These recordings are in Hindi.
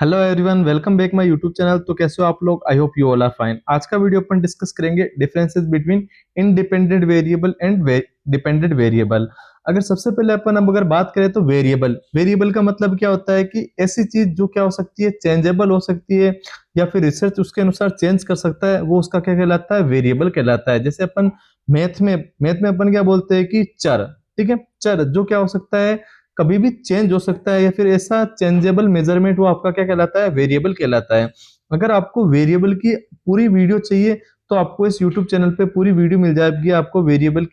Hello everyone, welcome back my YouTube channel. तो कैसे हो आप लोग? I hope you all are fine. आज का वीडियो अपन डिस्कस करेंगे differences between independent variable and dependent variable. अगर सबसे पहले अपन अब अगर बात करें तो वेरिएबल वेरिएबल का मतलब क्या होता है कि ऐसी चीज जो क्या हो सकती है, चेंजेबल हो सकती है या फिर रिसर्च उसके अनुसार चेंज कर सकता है, वो उसका क्या कहलाता है? वेरिएबल कहलाता है। जैसे अपन मैथ में अपन क्या बोलते हैं कि चर, ठीक है। चर जो क्या हो सकता है, कभी भी चेंज हो सकता है या फिर ऐसा चेंजेबल मेजरमेंट, वो आपका क्या कहलाता है? वेरिएबल कहलाता है। अगर आपको वेरिएबल की पूरी वीडियो चाहिए तो आपको इस यूट्यूब चैनल पे पूरी वीडियो मिल जाएगी। आपको वेरिएबल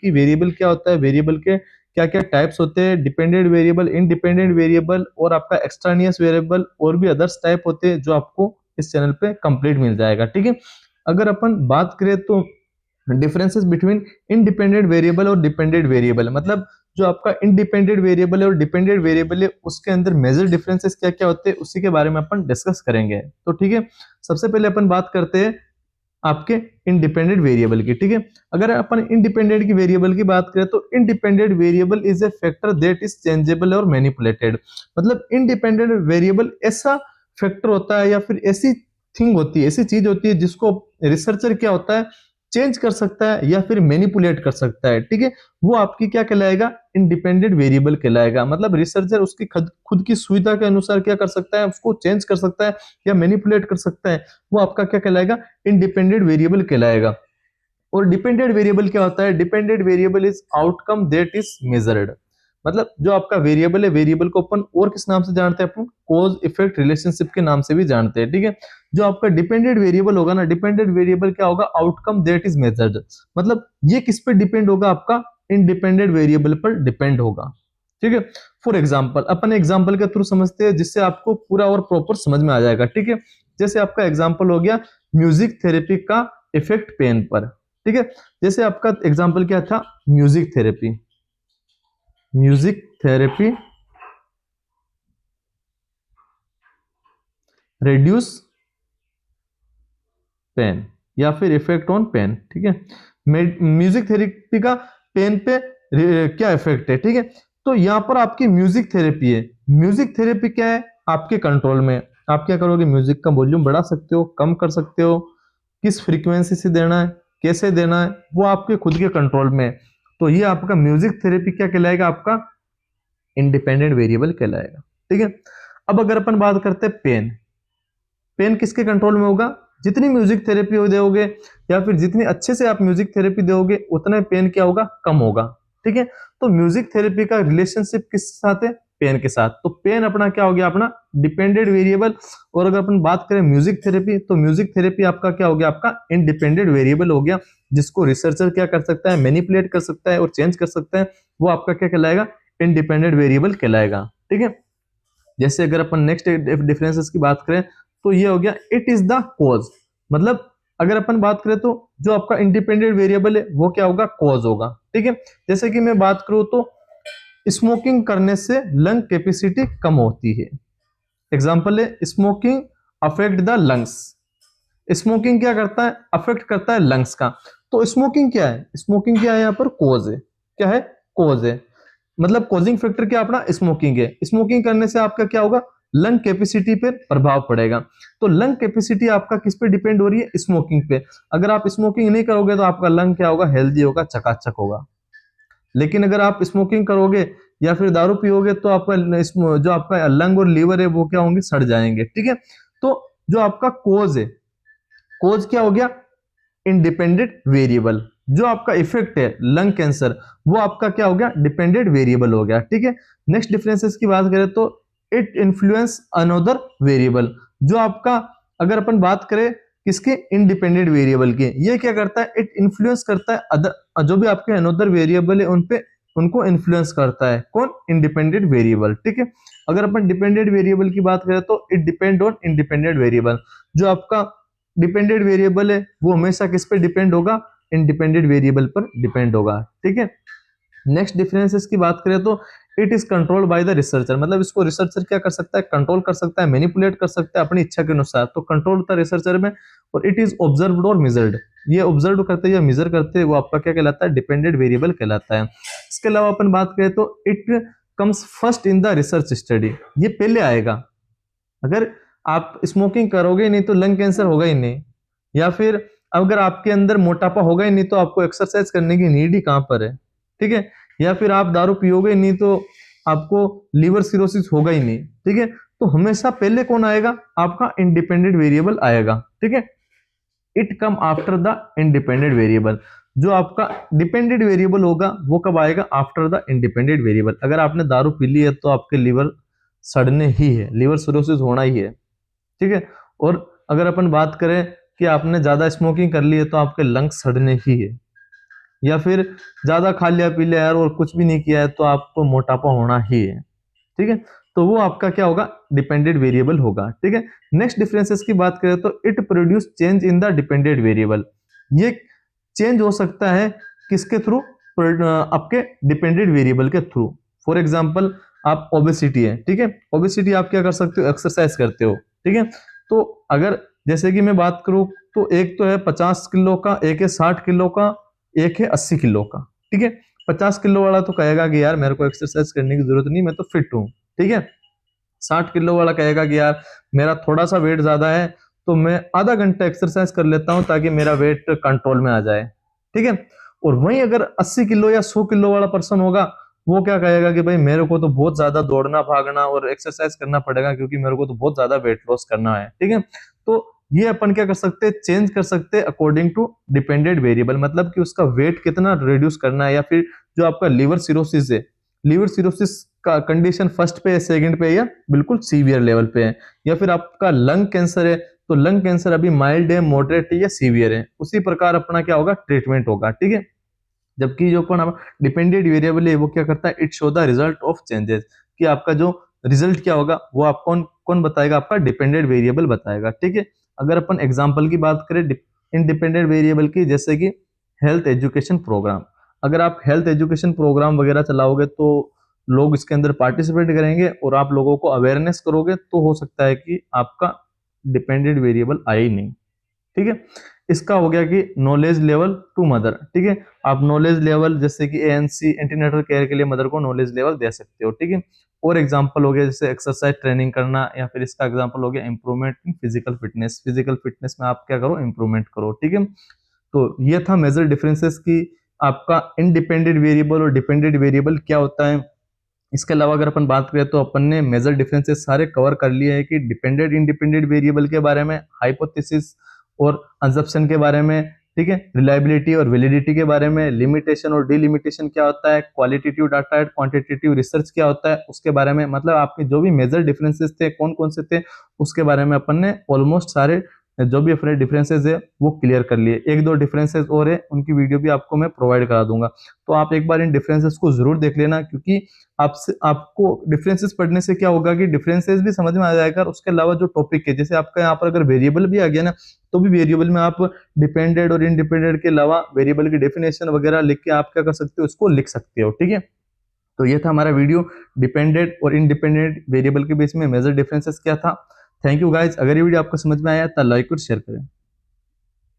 क्या होता है, वेरिएबल के क्या क्या टाइप्स होते हैं, डिपेंडेंट वेरिएबल, इंडिपेंडेंट वेरिएबल और आपका एक्सट्रानियस वेरिएबल और भी अदर्स टाइप होते हैं, जो आपको इस चैनल पे कंप्लीट मिल जाएगा, ठीक है। अगर अपन बात करें तो डिफरेंसेस बिटवीन इंडिपेंडेंट वेरिएबल और डिपेंडेंट वेरिएबल, मतलब जो आपका इंडिपेंडेंट वेरिएबल है और डिपेंडेंट वेरिएबल है, उसके अंदर मेजर डिफरेंसेस क्या क्या होते हैं, उसी के बारे में अपन डिस्कस करेंगे। तो ठीक है, सबसे पहले अपन बात करते हैं आपके इंडिपेंडेंट वेरिएबल की, ठीक है। अगर अपन इंडिपेंडेंट की वेरिएबल की बात करें तो independent variable is a factor that is changeable और मैनिपुलेटेड। मतलब इंडिपेंडेंट वेरिएबल ऐसा फैक्टर होता है या फिर ऐसी थिंग होती है, ऐसी चीज होती है जिसको रिसर्चर क्या होता है, चेंज कर सकता है या फिर मैनिपुलेट कर सकता है, ठीक है। वो आपकी क्या कहलाएगा? इंडिपेंडेंट वेरिएबल कहलाएगा। मतलब रिसर्चर उसकी खुद की सुविधा के अनुसार क्या कर सकता है, उसको चेंज कर सकता है या मैनिपुलेट कर सकता है, वो आपका क्या कहलाएगा? इंडिपेंडेंट वेरिएबल कहलाएगा। और डिपेंडेंट वेरिएबल क्या होता है? Dependent variable is outcome that is measured. मतलब जो आपका वेरिएबल है, वेरिएबल को अपन और किस नाम से जानते हैं? अपन कॉज इफेक्ट रिलेशनशिप के नाम से भी जानते हैं, ठीक है। जो आपका डिपेंडेंट वेरिएबल होगा ना, डिपेंडेंट वेरिएबल क्या होगा? Outcome that is measured. मतलब ये किस पे डिपेंड होगा? आपका इंडिपेंडेंट वेरिएबल पर डिपेंड होगा, ठीक है। फॉर एग्जाम्पल, अपन एग्जाम्पल के थ्रू समझते हैं जिससे आपको पूरा और प्रॉपर समझ में आ जाएगा, ठीक है। जैसे आपका एग्जाम्पल हो गया म्यूजिक थेरेपी का इफेक्ट पेन पर, ठीक है। जैसे आपका एग्जाम्पल क्या था? Music therapy. Music therapy reduce pain या फिर इफेक्ट ऑन पेन, ठीक है। म्यूजिक थेरेपी का पेन पे क्या इफेक्ट है, ठीक है। तो यहां पर आपकी म्यूजिक थेरेपी है। म्यूजिक थेरेपी क्या है? आपके कंट्रोल में। आप क्या करोगे? म्यूजिक का वॉल्यूम बढ़ा सकते हो, कम कर सकते हो, किस फ्रीक्वेंसी से देना है, कैसे देना है, वो आपके खुद के कंट्रोल में है। तो ये आपका म्यूजिक थेरेपी क्या कहलाएगा? आपका इंडिपेंडेंट वेरिएबल कहलाएगा, ठीक है। अब अगर अपन बात करते हैं पेन, पेन किसके कंट्रोल में होगा? जितनी म्यूजिक थेरेपी दोगे या फिर जितनी अच्छे से आप म्यूजिक थेरेपी दोगे, उतना पेन क्या होगा? कम होगा, ठीक है। तो म्यूजिक थेरेपी का रिलेशनशिप किस साथ है? पेन के साथ। तो पेन अपना क्या हो गया? अपना डिपेंडेंट वेरिएबल। और अगर अपन बात करें म्यूजिक थेरेपी, तो म्यूजिक थेरेपी आपका क्या हो गया? आपका इंडिपेंडेंट वेरिएबल हो गया, जिसको रिसर्चर क्या कर सकता है? मैनिपुलेट कर सकता है और चेंज कर सकता है। वो आपका क्या कहलाएगा? इंडिपेंडेंट वेरिएबल कहलाएगा, ठीक है। जैसे अगर अपन नेक्स्ट डिफरेंसेस की बात करें तो ये हो गया इट इज द कॉज। मतलब अगर अपन बात करें तो जो आपका इंडिपेंडेंट वेरिएबल है वो क्या होगा? कॉज होगा, ठीक है। जैसे कि मैं बात करूं तो स्मोकिंग करने से लंग कैपेसिटी कम होती है। एग्जांपल है smoking affect the lungs. Smoking क्या करता है? अफेक्ट करता है लंग्स का। तो स्मोकिंग क्या है? स्मोकिंग क्या है? यहाँ पर कॉज है। क्या है? कॉज है। मतलब कॉजिंग फैक्टर क्या अपना? स्मोकिंग है। स्मोकिंग करने से आपका क्या होगा? लंग कैपेसिटी पे प्रभाव पड़ेगा। तो लंग कैपेसिटी आपका किस पे डिपेंड हो रही है? स्मोकिंग पे। अगर आप स्मोकिंग नहीं करोगे तो आपका लंग क्या होगा? हेल्दी होगा, चकाचक होगा। लेकिन अगर आप स्मोकिंग करोगे या फिर दारू पियोगे तो आपका जो आपका लंग और लीवर है वो क्या होंगे? सड़ जाएंगे, ठीक है। तो जो आपका कोज है, कोज क्या हो गया? Independent variable. जो आपका इफेक्ट है लंग कैंसर, वो आपका क्या हो गया? डिपेंडेंट वेरिएबल हो गया, ठीक है। नेक्स्ट डिफरेंसेस की बात करें तो इट इन्फ्लुएंस अनदर वेरिएबल। जो आपका अगर अपन बात करें किसके? इंडिपेंडेंट वेरिएबल के, ये क्या करता है? इट इन्फ्लुएंस करता है अदर, जो भी आपके अनदर वेरिएबल है उन पे, उनको इन्फ्लुएंस करता है। कौन? इंडिपेंडेंट वेरिएबल, ठीक है। अगर अपन डिपेंडेंट वेरिएबल की बात करें तो it depend on independent variable. जो आपका डिपेंडेंट वेरिएबल है वो हमेशा किस पे डिपेंड होगा? इंडिपेंडेंट वेरिएबल पर डिपेंड होगा, ठीक है। नेक्स्ट डिफरेंसेस की बात करें तो it is controlled by the researcher. मतलब इसको रिसर्चर क्या कर सकता है? कंट्रोल कर सकता है, मैनिपुलेट कर सकता है अपनी इच्छा के अनुसार। तो कंट्रोल होता है रिसर्चर में। और इट इज ऑब्जर्व्ड और मेजर्ड। ये ऑब्जर्व करते हैं या मेजर करते हैं, वो आपका क्या कहलाता है? डिपेंडेंट वेरिएबल कहलाता है। इसके अलावा अपन बात करें तो it comes first in the research study. ये पहले आएगा। अगर आप स्मोकिंग करोगे ही नहीं तो लंग कैंसर होगा ही नहीं, या फिर अगर आपके अंदर मोटापा होगा ही नहीं तो आपको एक्सरसाइज करने की नीड ही कहां पर है, ठीक है, या फिर आप दारू पियोगे नहीं तो आपको लीवर सिरोसिस होगा ही नहीं, ठीक है। तो हमेशा पहले कौन आएगा, आपका इंडिपेंडेंट वेरिएबल आएगा, ठीक है। It come after the independent variable. जो आपका डिपेंडेंट वेरिएबल होगा वो कब आएगा, आफ्टर द इंडिपेंडेंट वेरिएबल। अगर आपने दारू पी ली है तो आपके लीवर सड़ने ही है, लीवर सिरोसिस होना ही है, ठीक है। और अगर अपन बात करें कि आपने ज्यादा स्मोकिंग कर ली है तो आपके लंग्स सड़ने ही है, या फिर ज्यादा खा लिया पी लिया यार और कुछ भी नहीं किया है तो आपको मोटापा होना ही है, ठीक है। तो वो आपका क्या होगा, डिपेंडेंट वेरिएबल होगा, ठीक है। नेक्स्ट डिफरेंसेस की बात करें तो it produce change in the dependent variable. ये चेंज हो सकता है किसके थ्रू, आपके डिपेंडेंट वेरिएबल के थ्रू। फॉर एग्जांपल आप ओबेसिटी है, ठीक है, ओबेसिटी आप क्या कर सकते हो, एक्सरसाइज करते हो, ठीक है। तो अगर जैसे कि मैं बात करूं तो एक तो है 50 किलो का, एक है 60 किलो का, एक है 80 किलो का, ठीक है। 50 किलो वाला तो कहेगा कि यार मेरे को एक्सरसाइज करने की जरूरत नहीं, मैं तो फिट हूं, ठीक है। 60 किलो वाला कहेगा कि यार मेरा थोड़ा सा वेट ज्यादा है तो मैं आधा घंटा एक्सरसाइज कर लेता हूं ताकि मेरा वेट कंट्रोल में आ जाए, ठीक है। और वहीं अगर 80 किलो या 100 किलो वाला पर्सन होगा, वो क्या कहेगा कि भाई मेरे को तो बहुत ज्यादा दौड़ना भागना और एक्सरसाइज करना पड़ेगा क्योंकि मेरे को तो बहुत ज्यादा वेट लॉस करना है, ठीक है। तो ये अपन क्या कर सकते हैं, चेंज कर सकते हैं अकॉर्डिंग टू डिपेंडेंट वेरिएबल, मतलब कि उसका वेट कितना रिड्यूस करना है, या फिर जो आपका लीवर सिरोसिस है, लीवर सिरोसिस का कंडीशन फर्स्ट पे है, सेकंड पे है, या बिल्कुल सीवियर लेवल पे है, या फिर आपका लंग कैंसर है तो लंग कैंसर अभी माइल्ड है, मॉडरेट है या सीवियर है, उसी प्रकार अपना क्या होगा, ट्रीटमेंट होगा, ठीक है। जबकि जो अपन डिपेंडेंट वेरिएबल है वो क्या करता है, it show the result of changes, कि आपका जो रिजल्ट क्या होगा वो आपको कौन कौन बताएगा, आपका डिपेंडेंट वेरिएबल बताएगा, ठीक है। अगर अपन एग्जांपल की बात करें इंडिपेंडेंट वेरिएबल की, जैसे कि हेल्थ एजुकेशन प्रोग्राम, अगर आप हेल्थ एजुकेशन प्रोग्राम वगैरह चलाओगे तो लोग इसके अंदर पार्टिसिपेट करेंगे और आप लोगों को अवेयरनेस करोगे तो हो सकता है कि आपका डिपेंडेंट वेरिएबल आए ही नहीं, ठीक है। इसका हो गया कि नॉलेज लेवल टू मदर, ठीक है। आप नॉलेज लेवल जैसे कि एएनसी एंटीनेटल केयर के लिए मदर को नॉलेज लेवल दे सकते हो, ठीक है। और एग्जांपल हो गया जैसे एक्सरसाइज ट्रेनिंग करना, या फिर इसका एग्जांपल हो गया improvement in physical fitness, physical fitness में आप क्या करो, इंप्रूवमेंट करो, ठीक है। तो ये था मेजर डिफरेंसेस की आपका इंडिपेंडेंट वेरिएबल और डिपेंडेंट वेरिएबल क्या होता है। इसके अलावा अगर अपन बात करें तो अपन ने मेजर डिफरेंसेस सारे कवर कर लिए हैं कि डिपेंडेंट इंडिपेंडेंट वेरिएबल के बारे में, हाइपोथेसिस और अजम्पशन के बारे में, ठीक है, रिलायबिलिटी और वैलिडिटी के बारे में, लिमिटेशन और डिलिमिटेशन क्या होता है, qualitative data and quantitative research क्या होता है उसके बारे में, मतलब आपके जो भी मेजर डिफरेंसेस थे कौन कौन से थे उसके बारे में अपन ने ऑलमोस्ट सारे जो भी अपने डिफरेंसेस है वो क्लियर कर लिए। एक दो डिफरेंसेस और है उनकी वीडियो भी आपको मैं प्रोवाइड करा दूंगा, तो आप एक बार इन डिफरेंसेस को जरूर देख लेना, क्योंकि आपसे आपको डिफरेंसेस पढ़ने से क्या होगा कि डिफरेंसेस भी समझ में आ जाएगा, और उसके अलावा जो टॉपिक है जैसे आपका यहाँ पर अगर वेरिएबल भी आ गया ना तो भी वेरिएबल में आप डिपेंडेंट और इंडिपेंडेंट के अलावा वेरिएबल की डेफिनेशन वगैरह लिख के आप क्या कर सकते हो, उसको लिख सकते हो, ठीक है। तो ये था हमारा वीडियो डिपेंडेंट और इंडिपेंडेंट वेरिएबल के बीच में मेजर डिफरेंसेस क्या था। थैंक यू गाइज, अगर ये वीडियो आपको समझ में आया तो लाइक और शेयर करें।